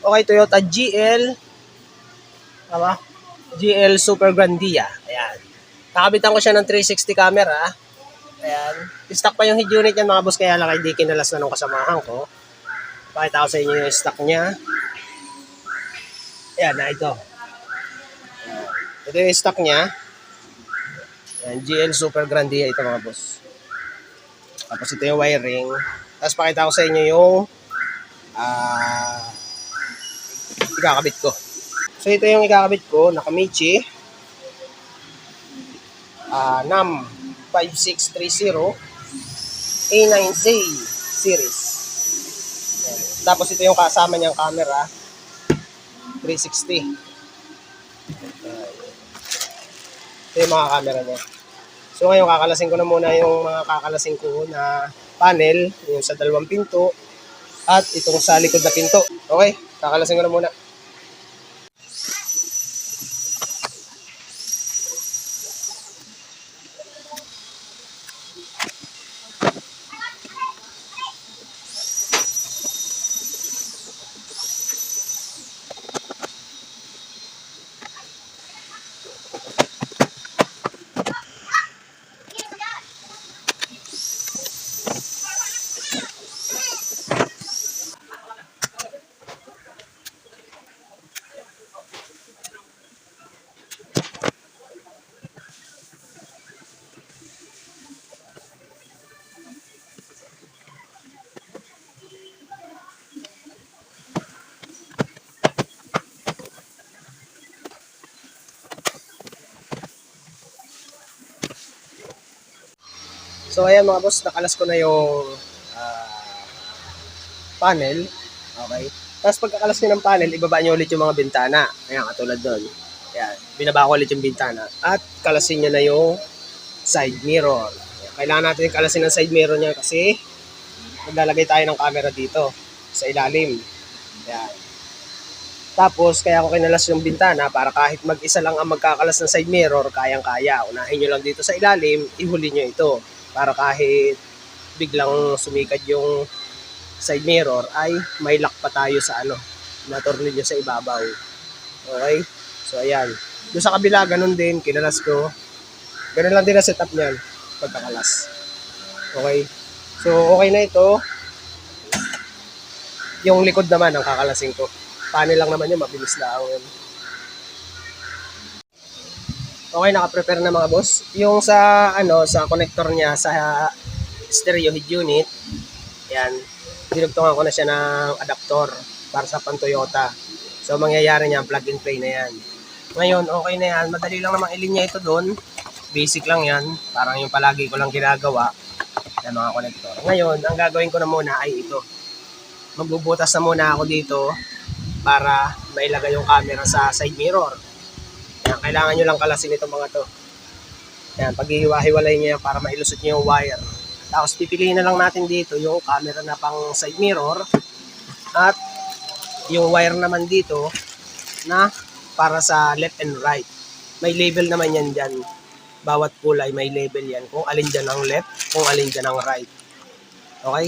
Okay, Toyota GL. Tama? GL Super Grandia. Ayan. Nakabitan ko siya ng 360 camera. Ayan. Stock pa yung head unit niyan mga boss, kaya lang hindi kinalas na nung kasamahan ko. Pakita ko sa inyo yung stock niya. Ayan na ito. Ayan. Ito yung stock niya. Ayan, GL Super Grandia ito mga boss. Tapos ito yung wiring. Tapos pakita ko sa inyo yung ikakabit ko. So ito yung ikakabit ko, Nakamichi. NAM 5630 A9Z series. Ayan. Tapos ito yung kasama niyang camera 360. Ayan. Ito yung mga camera niya. So ngayon kakalasin ko na muna yung mga kakalasin ko na panel, yung sa dalawang pinto at itong sa likod na pinto. Okay, kakalasin ko na muna. So ayan mga boss, nakalas ko na yung panel. Okay. Tapos pagkakalas nyo ng panel, ibaba nyo ulit yung mga bintana. Ayan, katulad doon. Ayan, binaba ko ulit yung bintana. At kalasin nyo na yung side mirror. Ayan, kailangan natin kalasin ng side mirror niya kasi maglalagay tayo ng camera dito sa ilalim. Ayan. Tapos, kaya ko kinalas yung bintana para kahit mag-isa lang ang magkakalas ng side mirror, kayang-kaya. Unahin nyo lang dito sa ilalim, ihuli nyo ito. Para kahit biglang sumikad yung side mirror ay may lock pa tayo sa na tornilyo sa ibabaw. Okay? So ayan. Doon sa kabila ganun din, kinalas ko. Ganun lang din ang setup niyan pagkakalas. Okay? So okay na ito. Yung likod naman ang kakalasin ko. Panel lang naman yun, mabilis lang yun. Okay, naka-prepare na mga boss. Yung sa sa connector niya sa stereo head unit. Ayan. Dinugtungan ko na siya ng adapter para sa pan Toyota. So, mangyayari niya, plug and play na yan. Ngayon, okay na yan. Madali lang namang ilinya ito doon. Basic lang yan. Parang yung palagi ko lang ginagawa. Yan mga connector. Ngayon, ang gagawin ko na muna ay ito. Magbubutas na muna ako dito para mailagay yung camera sa side mirror. Yan, kailangan nyo lang kalasin itong mga to. Yan, paghihiwa-hiwalay niya para mailusot niyo yung wire. Tapos pipiliin na lang natin dito yung camera na pang side mirror at yung wire naman dito na para sa left and right. May label naman yan dyan. Bawat kulay may label yan kung alin dyan ang left, kung alin dyan ang right. Okay?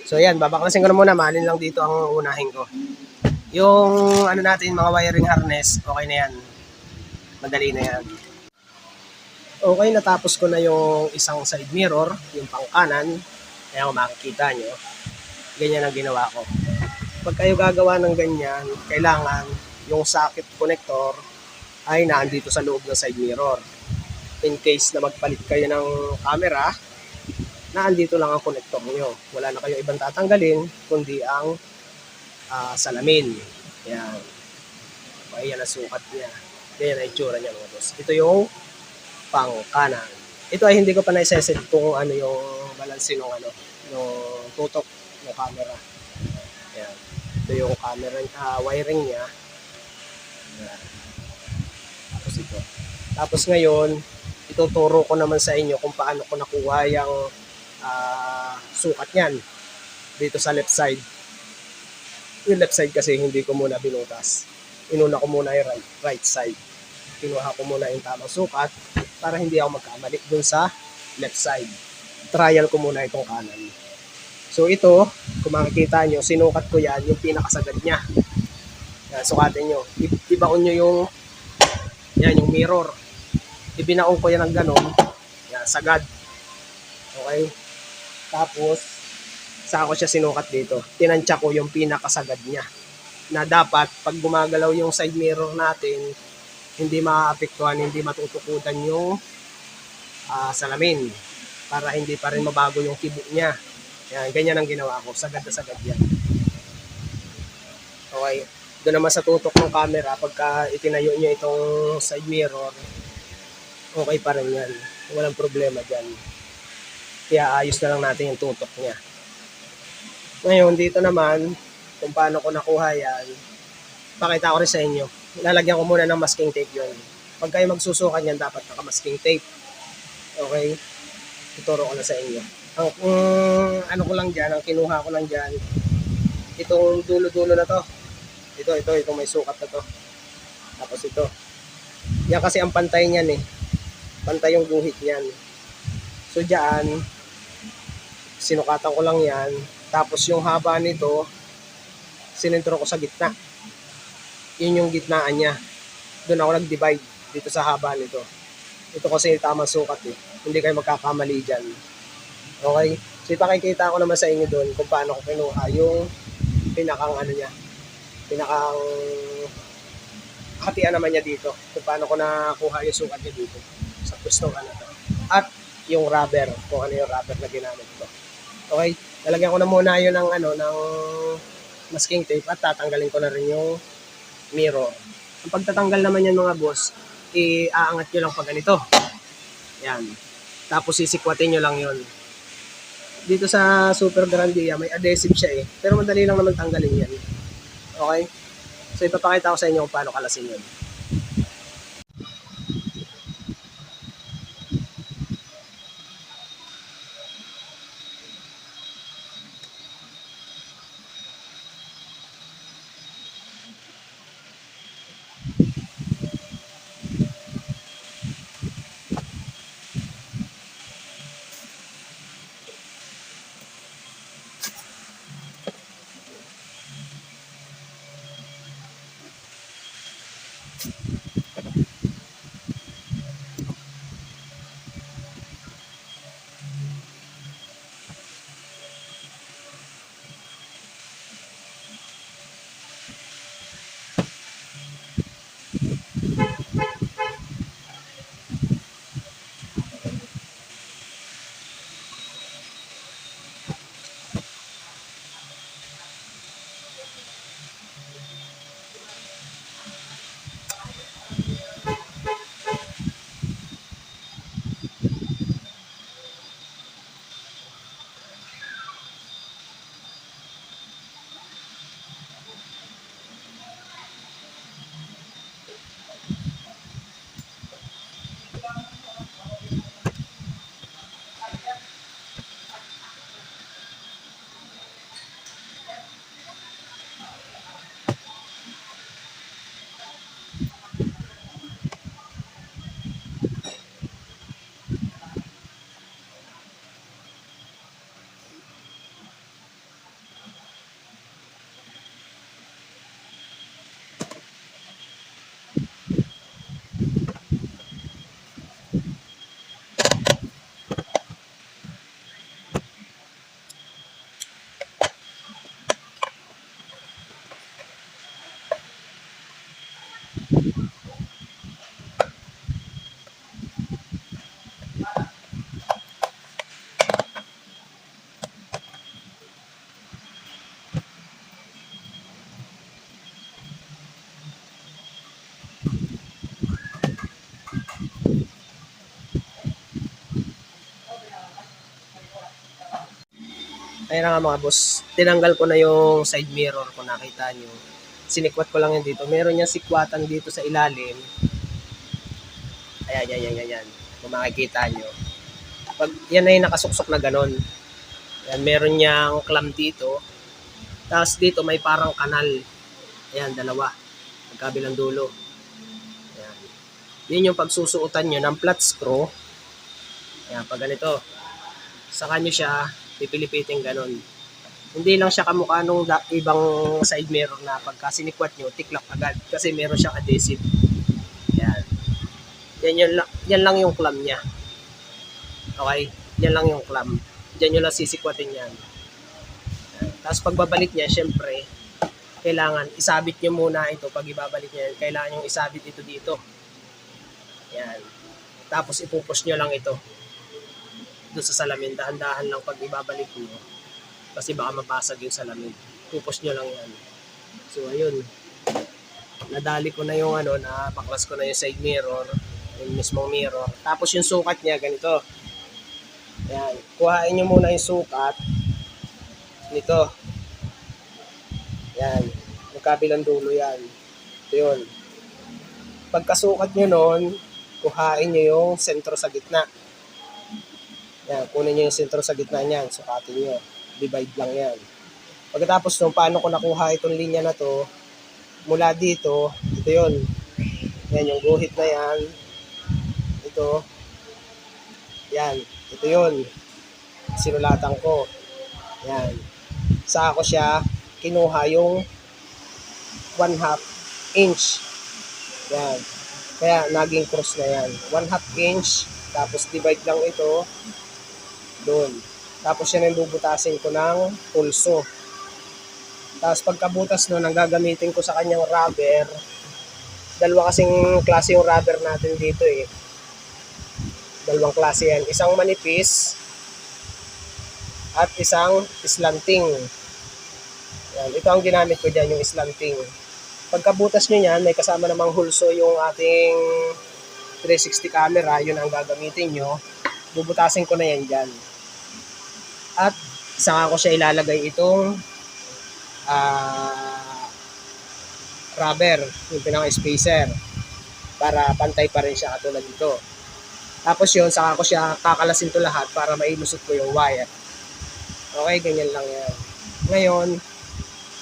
So yan, babaklasin ko na muna. Malin lang dito ang unahin ko. Yung natin, mga wiring harness, okay na yan. Madali na yan. Okay, natapos ko na yung isang side mirror, yung pang kanan. Kaya kung makikita nyo, ganyan ang ginawa ko. Pag kayo gagawa ng ganyan, kailangan yung socket connector ay naandito sa loob ng side mirror. In case na magpalit kayo ng camera, naandito lang ang connector nyo. Wala na kayong ibang tatanggalin, kundi ang salamin. Yan. Ayan ang sukat niya. Ganyan ang itsura niya mga boss. Ito yung pang kanan. Ito ay hindi ko pa na-set kung yung balance ng yung tutok ng camera. Ayan. Ito yung camera, wiring niya. Ayan. Tapos ito. Tapos ngayon, ituturo ko naman sa inyo kung paano ko nakuha yung sukat niyan dito sa left side. Yung left side kasi hindi ko muna binutas. Inuna ko muna yung right side. Kinuha ko muna yung tamang sukat para hindi ako magkamali dun sa left side. Trial ko muna itong kanan. So ito, kung makikita nyo, sinukat ko yan yung pinakasagad niya. Yan, sukatin nyo. Ibaon nyo yung, yan, yung mirror. Ibinaon ko yan ng ganon. Yan, sagad. Okay? Tapos, saan ko siya sinukat dito? Tinansya ko yung pinakasagad niya. Na dapat, pag gumagalaw yung side mirror natin, hindi maaapektuhan, hindi matutukudan yung salamin. Para hindi pa rin mabago yung kibo niya. Yan, ganyan ang ginawa ko. Sagad na sagad yan. Okay. Doon naman sa tutok ng camera, pagka itinayo nyo itong side mirror, okay pa rin yan. Walang problema dyan. Kaya ayos na lang natin yung tutok niya. Ngayon, dito naman, kung paano ko nakuha yan, pakita ko rin sa inyo. Lalagyan ko muna ng masking tape yun. Pag kayo magsusukan yan, dapat naka-masking tape. Okay? Ituro ko na sa inyo. Ang ano ko lang dyan, ang kinuha ko lang dyan, itong dulo-dulo na to. Itong may sukat na to. Tapos ito. Yan kasi ang pantay niyan eh. Pantay yung guhit niyan. So dyan, sinukatan ko lang yan. Tapos yung haba nito, sinentro ko sa gitna. Yun yung gitnaan niya. Doon ako nag-divide dito sa haba nito. Ito kasi tamang sukat eh. Hindi kayo magkakamali dyan. Okay? So ipakikita ko naman sa inyo doon kung paano ko kinuha yung pinakang ano niya. Pinakang hatian naman niya dito. Kung paano ko nakuha yung sukat niya dito. Sa pwestong ano to. At yung rubber. Kung ano yung rubber na ginamit ko. Okay? Lalagyan ko na muna yun ng ano, ng masking tape at tatanggalin ko na rin yung mirror. Ang pagtatanggal naman yan mga boss, iaangat nyo lang pag ganito. Yan. Tapos sisikwatin nyo lang yun. Dito sa Super Grandia, may adhesive siya eh. Pero madali lang naman tanggalin yan. Okay? So ipapakita ko sa inyo kung paano kalasin yun. Ayun na nga mga boss, tinanggal ko na yung side mirror kung nakita nyo. Sinikwat ko lang yun dito. Meron niyang sikwatan dito sa ilalim. Ayan. Kung makikita nyo. Pag yan ay nakasuksok na ganon. Ayan, meron niyang clamp dito. Tapos dito may parang kanal. Ayan, dalawa. Magkabilang dulo. Ayan. Yun yung pagsusuotan nyo ng flat screw. Ayan, pag ganito. Saka nyo siya pipilipitin ganon. Hindi lang siya kamukha nung ibang side mirror na pagka sinikwat nyo, tiklop agad. Kasi meron siyang adhesive. Yan. Yan lang yung clamp niya. Okay? Yan lang yung clamp. Diyan nyo lang sisikwatin yan. Tapos pagbabalik niya, syempre, kailangan isabit nyo muna ito. Pag ibabalik niya, kailangan nyo isabit ito dito. Yan. Tapos ipupush nyo lang ito doon sa salamin. Dahan-dahan lang pag ibabalik nyo. Kasi baka mapasag yung salamin. Pupush nyo lang yan. So, ayun. Nadali ko na yung napaklas ko na yung side mirror. Yung mismong mirror. Tapos yung sukat niya, ganito. Yan. Kuhain nyo muna yung sukat nito. Yan. Magkabilang dulo yan. Ito yun. Pagkasukat nyo nun, kuhain nyo yung sentro sa gitna. Yan. Kunin nyo yung sentro sa gitna niyan. Sukatin nyo. Divide lang yan. Pagkatapos nung paano ko nakuha itong linya na to, mula dito, ito yun. Yan, yung guhit na yan. Ito. Yan. Ito yun. Sinulatan ko. Yan. Saka ko siya kinuha yung 1/2 inch. Yan. Kaya naging cross na yan. 1/2 inch. Tapos divide lang ito. Doon. Tapos yan ang bubutasin ko ng pulso. Tapos pagkabutas nun, ang gagamitin ko sa kanyang rubber, dalawa kasing klase yung rubber natin dito eh. Dalawang klase yan. Isang manipis at isang slanting. Yan. Ito ang ginamit ko dyan, yung slanting. Pagkabutas nyo yan, may kasama namang hulso yung ating 360 camera. Yun ang gagamitin nyo. Bubutasin ko na yan dyan. At saka ko siya ilalagay itong rubber, yung pinaka-spacer, para pantay pa rin siya katulad dito. Tapos yun, saka ko siya kakalasin to lahat para mailusot ko yung wire. Okay, ganyan lang yan. Ngayon,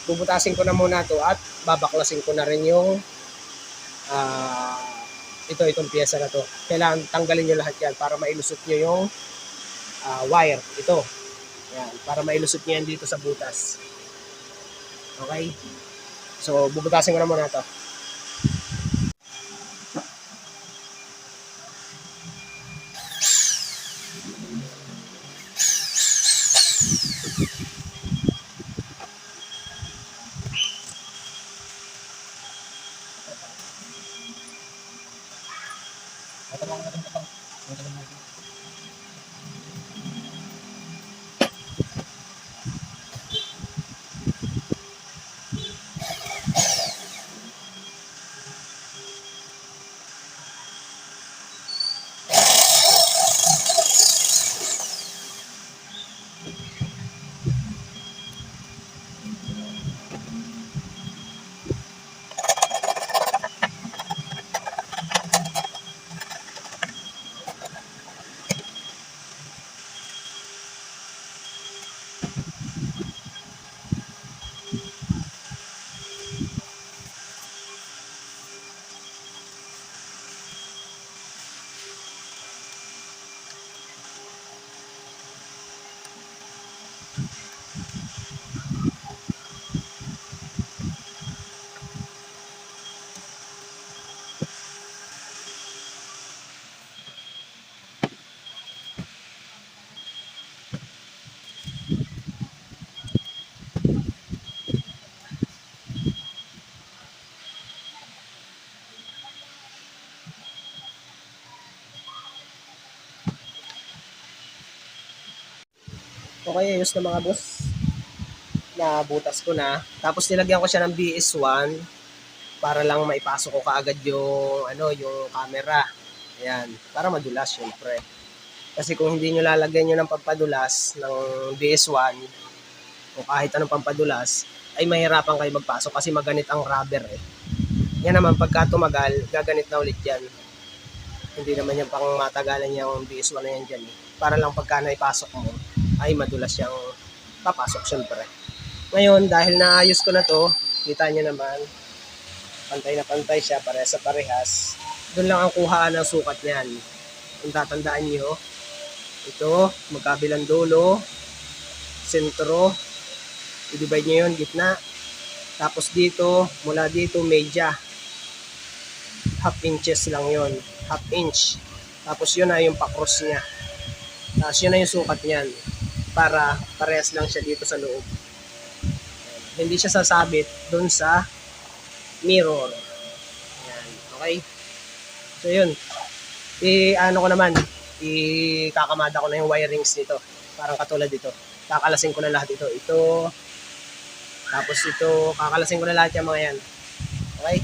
bubutasin ko na muna to at babaklasin ko na rin yung itong pyesa na to. Kailangan tanggalin nyo lahat yan para mailusot nyo yung wire. Ito. Yan, para mailusot nyo yan dito sa butas. Okay? So, bubutasin ko na muna ito. Okay, ayos na mga boss. Nabutas ko na. Tapos nilagyan ko siya ng BS1 para lang maipasok ko kaagad yung yung camera. Ayan, para madulas syempre. Kasi kung hindi nyo lalagyan nyo ng pampadulas ng BS1 o kahit anong pampadulas, ay mahirapan kayo magpasok kasi maganit ang rubber eh. Yan naman, pagka tumagal, gaganit na ulit yan. Hindi naman yan pang matagalan yung BS1 na yan dyan eh. Para lang pagka naipasok mo, ay madulas yung papasok syempre. Ngayon, dahil naayos ko na to, kita nyo naman, pantay na pantay siya, parehas sa parehas. Doon lang ang kuhaan ng sukat niyan. Kung tatandaan nyo, ito, magkabilang dulo, sentro, I-divide nyo yun, gitna. Tapos dito, mula dito, media. Half inches lang yun. Half inch. Tapos yun na yung pa-cross niya. Tapos yun na yung sukat niyan. Para parehas lang siya dito sa loob. Hindi siya sasabit dun sa mirror. Ayan. Okay? So yun. Ano ko naman, ikakamada ko na yung wirings nito. Parang katulad dito. Kakalasin ko na lahat ito. Ito, tapos ito, kakalasin ko na lahat yung mga yan. Okay?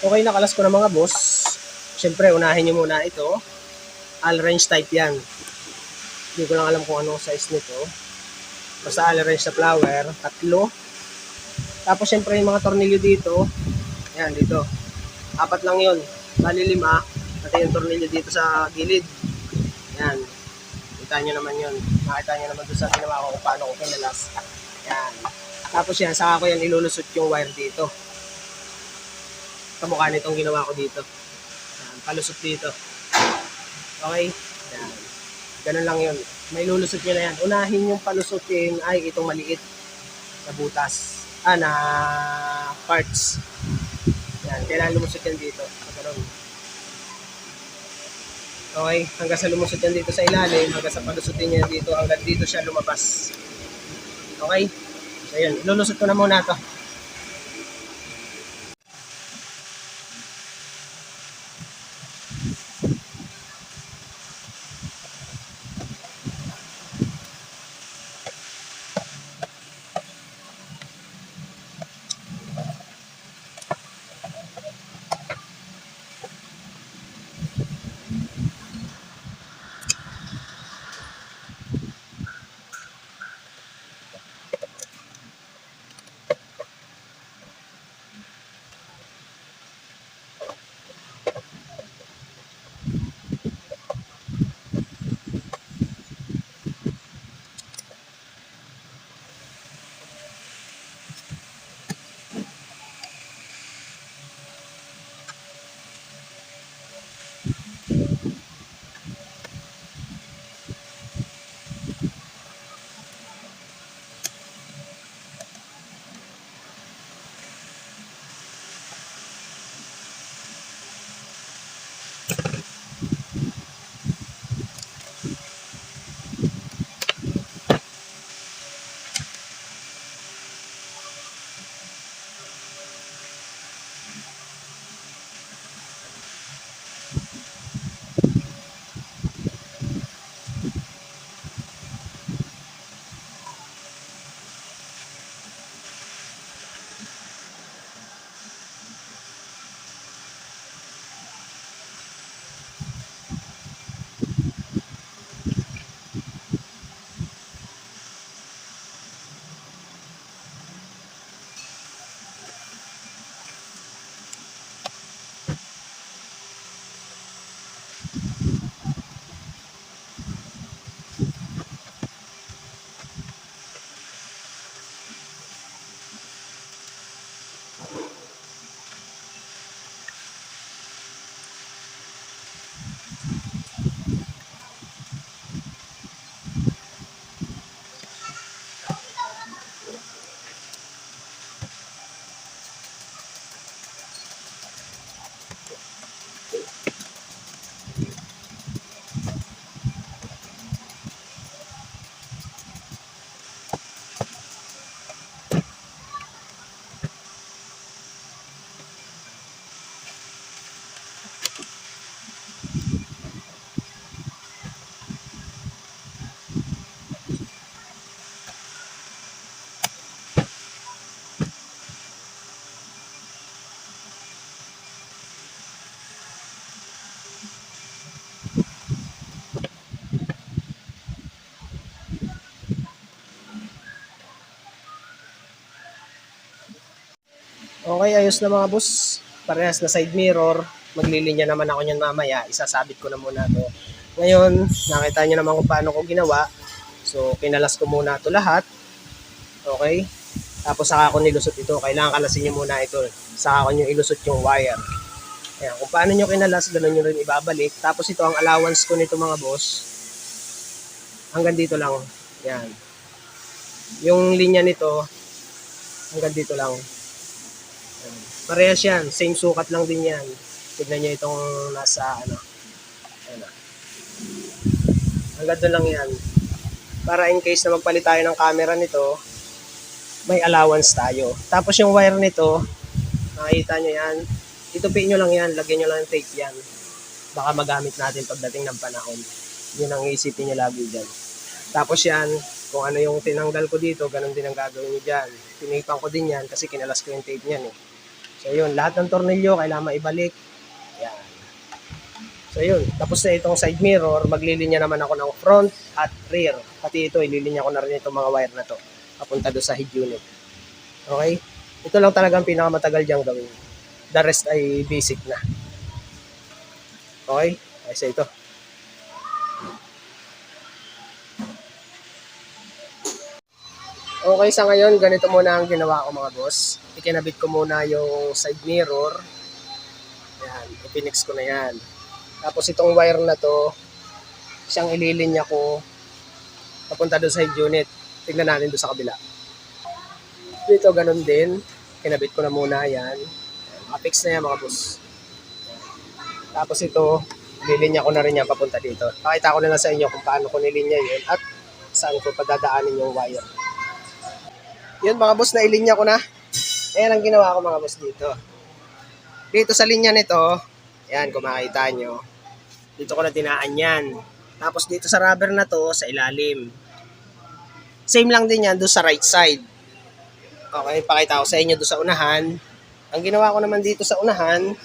Okay, nakalas ko na mga boss. Siyempre, unahin nyo muna ito. All-range type yan. Hindi ko lang alam kung anong size nito. Basta all-range na flower. 3. Tapos siyempre yung mga tornilyo dito. Ayan, dito. 4 lang yun. Bali 5. At yung tornilyo dito sa gilid. Ayan. Kita nyo naman yun. Makita nyo naman doon sa ginawa ko kung paano ko kinalas. Ayan. Tapos yan, saka ko yan ilulusot yung wire dito. Kamukha nitong ginawa ko dito. Ayan, palusot dito. Okay? Ayan. Ganun lang yun. May lulusot nyo na yan. Unahin yung palusutin ay itong maliit na butas. Na parts. Ayan. Kailangan lumusot yan dito. Ganun. Okay? Hanggang sa lumusot yan dito sa ilalim, hanggang sa palusutin yan dito, hanggang dito siya lumabas. Okay? So yun. Lulusot ko na muna ito. Okay, ayos na mga boss. Parehas na side mirror. Maglilinya naman ako niyan mamaya. Isasabit ko na muna to. Ngayon, nakita niyo naman kung paano ko ginawa. So, kinalas ko muna ito lahat. Okay? Tapos saka ako nilusot ito. Kailangan kalasin niyo muna ito. Saka ako nyo ilusot yung wire. Ayan, kung paano nyo kinalas, ganun nyo rin ibabalik. Tapos ito, ang allowance ko nito mga boss, hanggang dito lang. Yan. Yung linya nito, hanggang dito lang. Yan. Parehas yan. Same sukat lang din yan. Tignan nyo itong nasa, Ayan. Hanggang doon lang yan. Para in case na magpalit tayo ng camera nito, may allowance tayo. Tapos yung wire nito, nakikita nyo yan. Itupiin nyo lang yan. Lagyan nyo lang ng tape yan. Baka magamit natin pagdating ng panahon. Yun ang isipin nyo lagi dyan. Tapos yan, kung ano yung tinanggal ko dito, ganun din ang gagawin nyo dyan. Tinipan ko din yan kasi kinalas ko yung tape niyan eh. So yun, lahat ng tornilyo kailangan maibalik. Yan. So yun, tapos na itong side mirror, maglilinya naman ako ng front at rear. Pati ito, ililinya ko na rin itong mga wire na to. Papunta doon sa head unit. Okay? Ito lang talagang pinakamatagal diyang gawin. The rest ay basic na. Okay? Ay sa ito. Okay, sa ngayon, ganito muna ang ginawa ko mga boss. Ikinabit ko muna yung side mirror. Yan, ipinix ko na yan. Tapos itong wire na to, siyang ililinya ko papunta doon sa head unit. Tignan natin doon sa kabila. Dito, ganun din. Kinabit ko na muna yan. Mapix na yan mga boss. Tapos ito, nilinya ko na rin yan papunta dito. Pakita ko na lang sa inyo kung paano ko nilinya yun at saan ko padadaanin yung wire. Yun mga boss, nailinya ko na. Ayan ang ginawa ko mga boss dito. Dito sa linya nito, ayan kung makita nyo, dito ko na tinaan yan. Tapos dito sa rubber na to, sa ilalim. Same lang din yan doon sa right side. Okay, pakita ko sa inyo doon sa unahan. Ang ginawa ko naman dito sa unahan,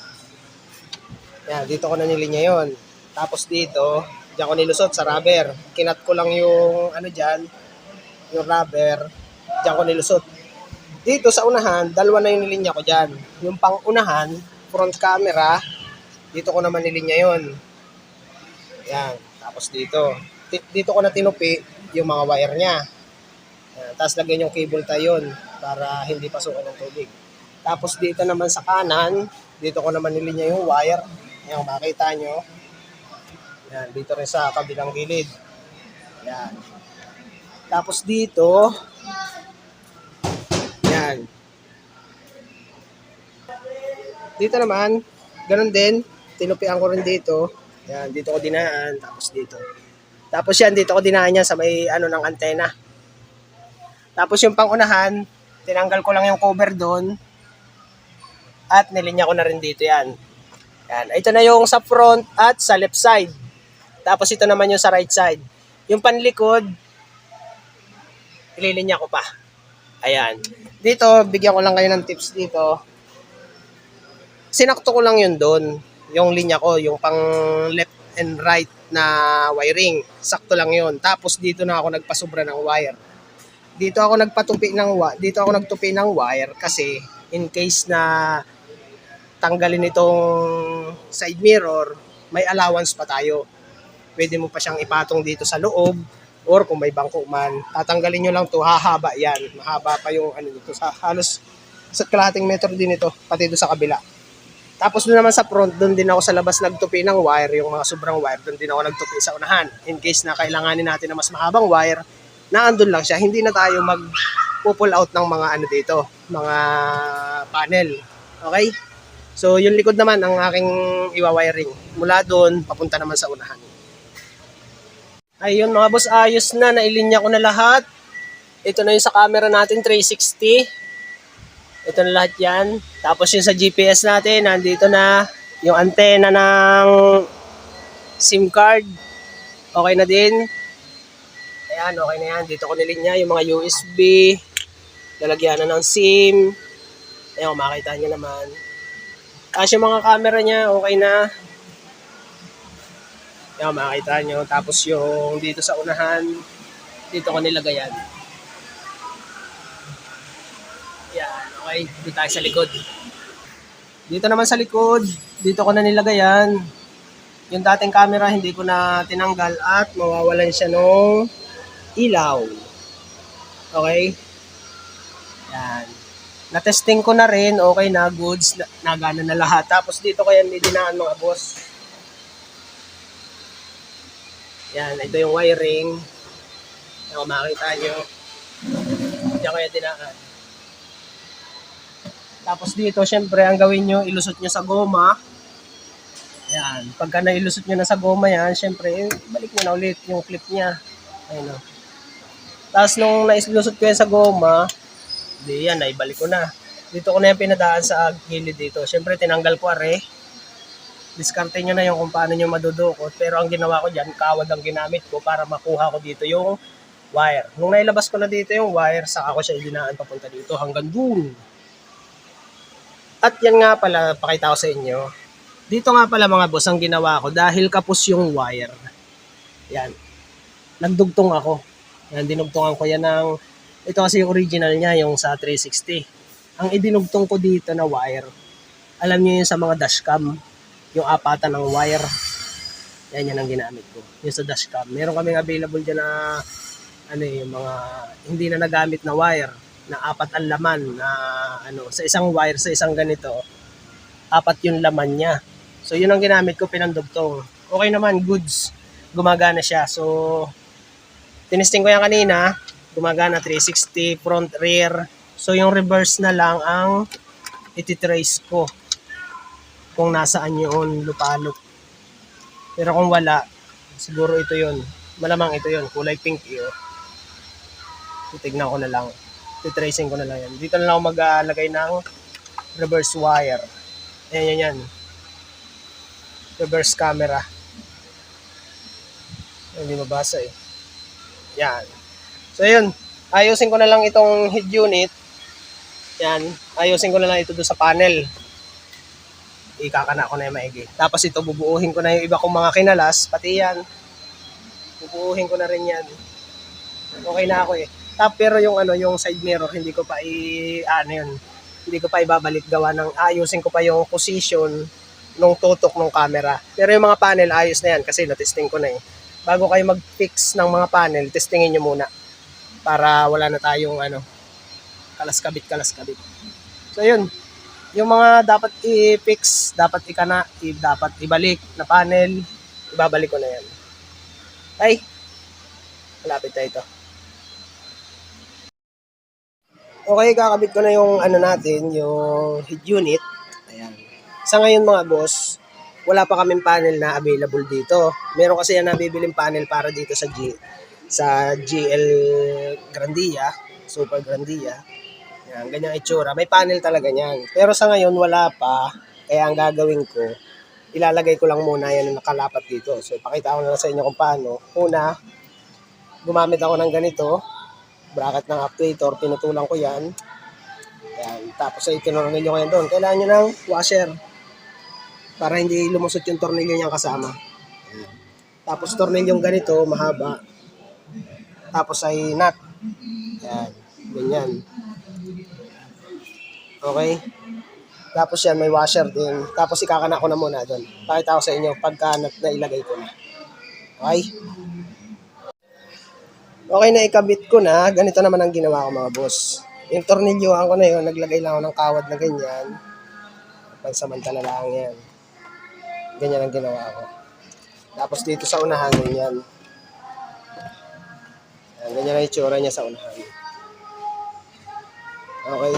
yan, dito ko na nilinya yun. Tapos dito, diyan ko nilusot sa rubber. Kinat ko lang yung dyan, yung rubber, diyan ko nilusot. Dito sa unahan, dalawa na yung nilinya ko dyan. Yung pang unahan, front camera, dito ko naman nilinya yun. Yan, tapos dito. Dito ko na tinupi yung mga wire niya. Yan, tapos lagyan yung cable tie yun para hindi pasukan ng tubig. Tapos dito naman sa kanan, dito ko naman nilinya yung wire. Yan, makita nyo. Yan, dito rin sa kabilang gilid. Yan. Tapos dito, yan. Dito naman, ganun din. Tinupian ko rin dito. Yan, dito ko dinaan. Tapos dito. Tapos yan, dito ko dinaan yan sa may ng antena. Tapos yung pangunahan, tinanggal ko lang yung cover doon. At nilinya ko na rin dito yan. Yan. Ito na yung sa front at sa left side. Tapos ito naman yung sa right side. Yung panlikod, ililinya ko pa. Ayan. Dito, bigyan ko lang kayo ng tips dito. Sinakto ko lang yun doon. Yung linya ko, yung pang left and right na wiring. Sakto lang yun. Tapos dito na ako nagpasobra ng wire. Dito ako nagtupi ng wire kasi in case na tanggalin itong side mirror, may allowance pa tayo. Pwede mo pa siyang ipatong dito sa loob or kung may bangko man, tatanggalin nyo lang to, hahaba yan. Mahaba pa yung dito. Halos sa kalahating metro din ito, pati doon sa kabila. Tapos doon naman sa front, doon din ako sa labas nagtupi ng wire, yung mga sobrang wire, doon din ako nagtupi sa unahan. In case na kailanganin natin na mas mahabang wire, naandun lang siya. Hindi na tayo mag-pull out ng mga dito, mga panel. Okay? So, yung likod naman ang aking iwa-wiring. Mula doon, papunta naman sa unahan. Ayun mga boss, ayos na. Nailinya ko na lahat. Ito na yung sa camera natin, 360. Ito na lahat yan. Tapos yung sa GPS natin, nandito na. Yung antena ng SIM card. Okay na din. Ayan, okay na yan. Dito ko nilinya yung mga USB. Lalagyan na ng SIM. Ayan, makita nyo naman. Tapos yung mga camera niya, okay na. Yan, makikita nyo. Tapos yung dito sa unahan, dito ko nilagay yan. Yan, Okay, dito tayo sa likod. Dito naman sa likod, dito ko na nilagay yan. Yung dating camera hindi ko na tinanggal at mawawalan siya ng ilaw. Okay? Yan. Na-testing ko na rin, okay na, goods, nagana na lahat. Tapos dito ko yan dinaan mga boss. Yan, ito yung wiring. Kung makita nyo. Diyan ko yan dinaan. Tapos dito, syempre, ang gawin nyo, ilusot nyo sa goma. Yan. Pagka nailusot nyo na sa goma yan, syempre, balik nyo na ulit yung clip niya. Ayun o. Tapos nung nailusot ko yan sa goma, di yan, naibalik ko na. Dito ko na yung pinadaan sa gilid dito. Syempre, tinanggal ko are. Diskarte nyo na yung kung paano nyo madudukot. Pero ang ginawa ko dyan, kawad ang ginamit ko para makuha ko dito yung wire. Nung nailabas ko na dito yung wire, saka ko siya idinaan papunta dito hanggang dun. At yan nga pala, pakita ko sa inyo. Dito nga pala mga boss, ang ginawa ko, dahil kapos yung wire. Yan. Nagdugtong ako. Yan, dinugtungan ko yan ng, ito kasi yung original niya, yung sa 360. Ang idinugtong ko dito na wire, alam niyo yun sa mga dashcam, yung apatan ng wire. Yan ang ginamit ko. Yung sa dashcam. Meron kaming available dyan na, yung mga hindi na nagamit na wire, na apat ang laman, na sa isang wire, sa isang ganito, apat yung laman niya. So, yun ang ginamit ko, pinandugtong. Okay naman, goods. Gumagana siya. So, tinisting ko yan kanina. Gumagana, 360, front, rear. So, yung reverse na lang ang ititrace ko. Kung nasaan yun, lupalop. Pero kung wala, siguro ito yun. Malamang ito yun. Kulay pink yun. Titignan ko na lang. Titracing ko na lang yan. Dito na lang ako maglagay ng reverse wire. Yan. Reverse camera. Hindi mabasa eh. Yan. So yun, ayusin ko na lang itong head unit. Yan, ayusin ko na lang ito doon sa panel. Ikakana ko na yung maigi. Tapos ito, bubuuhin ko na yung iba kong mga kinalas. Pati yan. Bubuuhin ko na rin yan. Okay na ako eh. Pero yung yung side mirror, hindi ko pa hindi ko pa ibabalik gawa ng ayusin ko pa yung position nung tutok ng camera. Pero yung mga panel, ayos na yan kasi na-testing ko na eh. Bago kayo mag-fix ng mga panel, testingin nyo muna. Para wala na tayong kalas-kabit. So yun, yung mga dapat i-fix, dapat dapat ibalik na panel, ibabalik ko na yan. Ay, malapit na ito. Okay, kakabit ko na yung natin, yung head unit. Ayan. Sa ngayon mga boss, wala pa kaming panel na available dito. Meron kasi yan nabibiling panel para dito sa GL Grandia, Super Grandia. Yan, ganyang itsura. May panel talaga niyan. Pero sa ngayon wala pa. Kaya ang gagawin ko, ilalagay ko lang muna yan na nakalapat dito. So ipakita ko na lang sa inyo kung paano. Una, gumamit ako ng ganito. Bracket ng actuator, pinutulan ko yan. Yan. Tapos ay tinornilyo ko yan doon. Kailangan nyo ng washer para hindi lumusot yung tornilyo niyang kasama. Yan. Tapos tornilyong ganito, mahaba. Tapos ay nut. Yan. Ganyan. Okay. Tapos yan, may washer din. Tapos ikakana ko na muna doon. Pakita ko sa inyo pagka nut na ilagay ko na. Okay. Okay na ikabit ko na, ganito naman ang ginawa ko mga boss. Yung tornilyohan ko na yun, naglagay lang ako ng kawad na ganyan. Pansamantala lang yan. Ganyan ang ginawa ko. Tapos dito sa unahan, ganyan. Ganyan ang itsura niya sa unahan. Okay.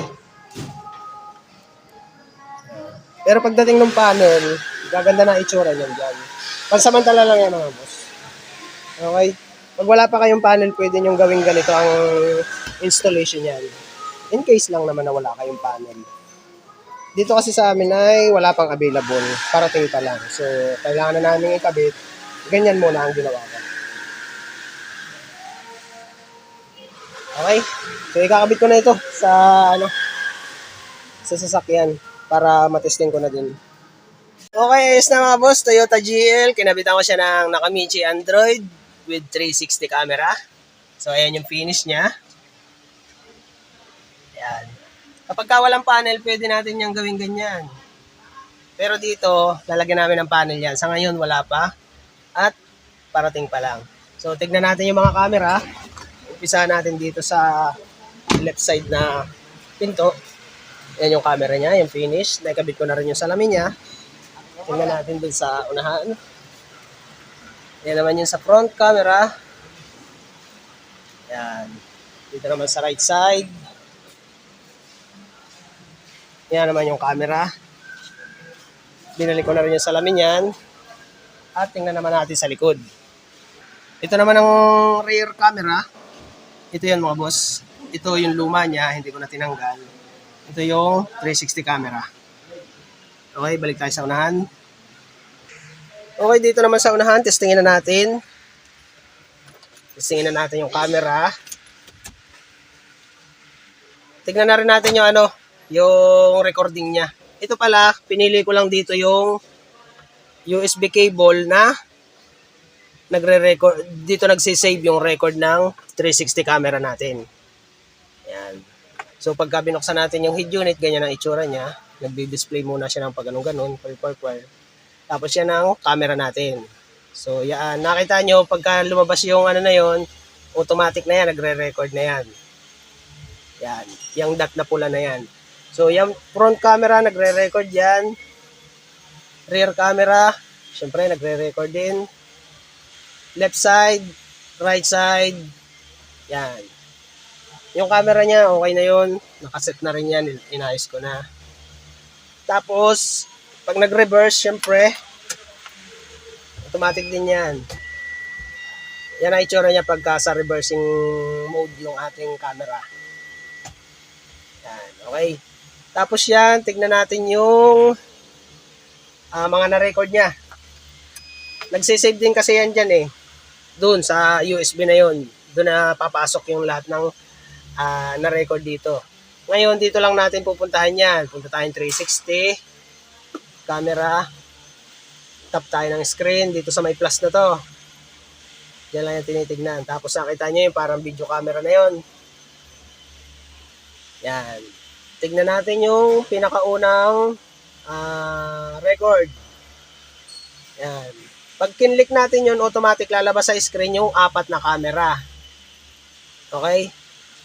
Pero pagdating ng panel, gaganda na itsura niyan dyan. Pansamantala lang yan mga boss. Okay. Pag wala pa kayong panel, pwede nyo gawing ganito ang installation yan. In case lang naman na wala kayong panel. Dito kasi sa amin ay wala pang available. Parating pa lang. So, kailangan na namin ikabit. Ganyan muna ang ginawa ko. Okay? So, ikakabit ko na ito sa, sa sasakyan para matesting ko na din. Okay, ayos na mga boss. Toyota GL. Kinabitan ko siya ng Nakamichi Android with 360 camera. So, ayan yung finish niya. Ayan. Kapag ka walang panel, pwede natin yung gawing ganyan. Pero dito, lalagyan namin ng panel yan. Sa ngayon, wala pa. At parating pa lang. So, tignan natin yung mga camera. Umpisa natin dito sa left side na pinto. Yan yung camera niya, yung finish. Naikabit ko na rin yung salamin niya. Tingnan natin dun sa unahan. Yan naman yung sa front camera. Yan. Dito naman sa right side. Yan naman yung camera. Binalik ko na rin yung salamin yan. At tingnan naman natin sa likod. Ito naman ang rear camera. Ito yan mga boss. Ito yung luma niya, hindi ko na tinanggal. Ito yung 360 camera. Okay, balik tayo sa unahan. Okay, dito naman sa unahan, testingin na natin. Testingin na natin yung camera. Tignan na rin natin yung yung recording niya. Ito pala, pinili ko lang dito yung USB cable na nagre-record. Dito nagsisave yung record ng 360 camera natin. Yan. So pagka binuksan natin yung head unit, ganyan ang itsura niya. Nagdi-display muna siya ng pag ganun-ganon. Tapos yan ang camera natin. So yan, nakita nyo, pagka lumabas yung na yun, automatic na yan, nagre-record na yan. Yan, yung dot na pula na yan. So yung front camera, nagre-record yan. Rear camera, syempre nagre-record din. Left side, right side, yan. Yung camera niya, okay na yun. Nakaset na rin yan, inayos ko na. Tapos, pag nag-reverse, syempre, automatic din yan. Yan ang itsura niya pagka sa reversing mode yung ating camera. Yan, okay. Tapos yan, tignan natin yung mga na-record niya. Nagsisave din kasi yan dyan eh. Doon sa USB na yun. Doon na papasok yung lahat ng na-record dito. Ngayon, dito lang natin pupuntahan yan. Punta tayong 360. Camera. Tap tayo ng screen. Dito sa may plus na to. Yan lang yung tinitignan. Tapos nakita nyo yung parang video camera na yun. Yan. Tignan natin yung pinakaunang record. Yan. Pag kinlik natin yun, automatic lalabas sa screen yung 4 na camera. Okay?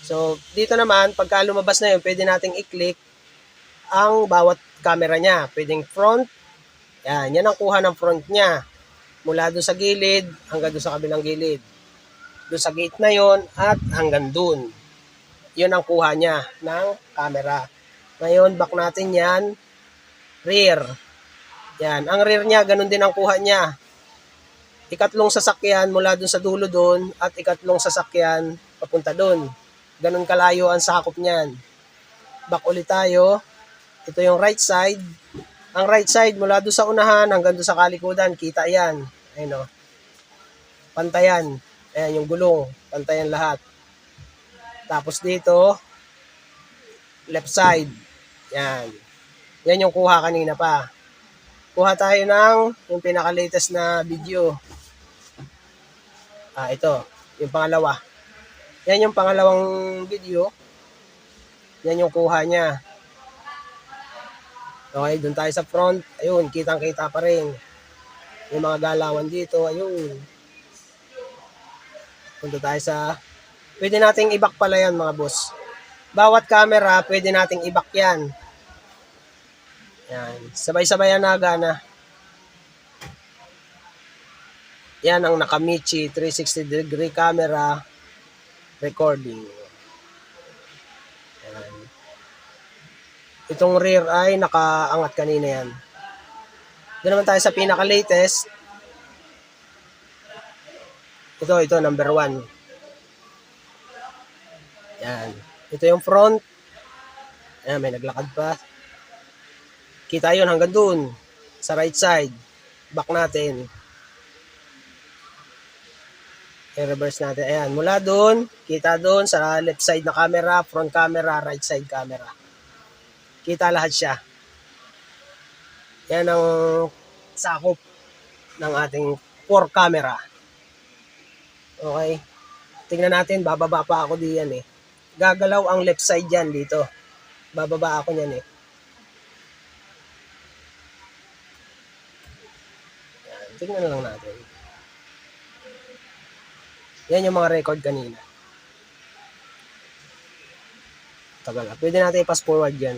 So, dito naman, pagka lumabas na yun, pwede nating i-click ang bawat camera niya. Pwedeng front. Yan. Yan ang kuha ng front niya. Mula doon sa gilid hanggang doon sa kabilang gilid. Doon sa gate na yon at hanggang doon. Yun ang kuha niya ng camera. Ngayon, back natin yan. Rear. Yan. Ang rear niya, ganun din ang kuha niya. Ikatlong sasakyan mula doon sa dulo doon at ikatlong sasakyan papunta doon. Ganun kalayo ang sakop niyan. Back ulit tayo. Ito yung right side. Ang right side mula doon sa unahan hanggang doon sa kalikudan, kita yan. Ayun o. Pantayan. Ayan yung gulong. Pantayan lahat. Tapos dito, left side. Yan. Yan yung kuha kanina pa. Kuha tayo ng yung pinaka-latest na video. Ito. Yung pangalawa. Yan yung pangalawang video. Yan yung kuha niya. Okay, dun tayo sa front. Ayun, kitang-kita pa rin. Yung mga galawan dito. Ayun. Punta tayo sa... Pwede nating i-back pala yan mga boss. Bawat camera, pwede nating i-back yan. Yan. Sabay-sabay yan na gana. Yan ang Nakamichi 360-degree camera recording. Yan. Itong rear ay nakaangat kanina yan. Doon naman tayo sa pinaka-latest. Ito, number 1. Yan. Ito yung front. Ayan, may naglakad pa. Kita yun hanggang dun. Sa right side. Back natin. I-reverse natin. Ayan, mula dun. Kita dun sa left side na camera, front camera, right side camera. Kita lahat siya. Yan ang sakop ng ating 4 camera. Okay. Tingnan natin, bababa pa ako diyan eh. Gagalaw ang left side yan dito. Bababa ako niyan eh. Yan, tingnan lang natin. Yan yung mga record kanina. Tagal na. Pwede natin i-pass forward yan.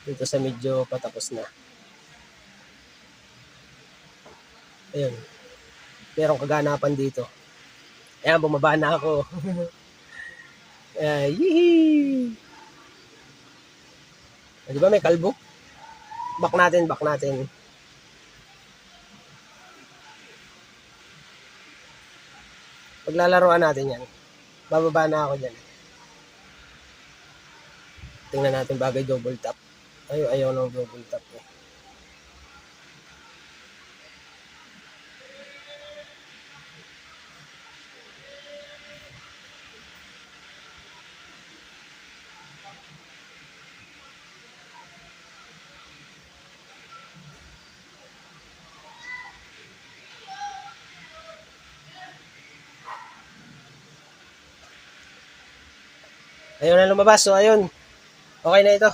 Dito sa medyo patapos na. Ayun. Merong kaganapan dito. Ayan, bumaba na ako. Yee! Di ba may kalbo? Back natin. Paglalaroan natin yan. Bababa na ako dyan. Tingnan natin bagay double tap. Ayaw ng double tap eh. Ayun na lumabas. So, ayun. Okay na ito.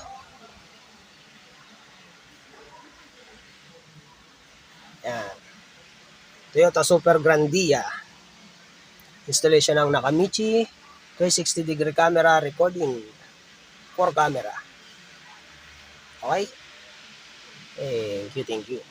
Yan. Toyota Super Grandia. Installation ng Nakamichi 360-degree camera recording. 4 camera. Okay? Thank you.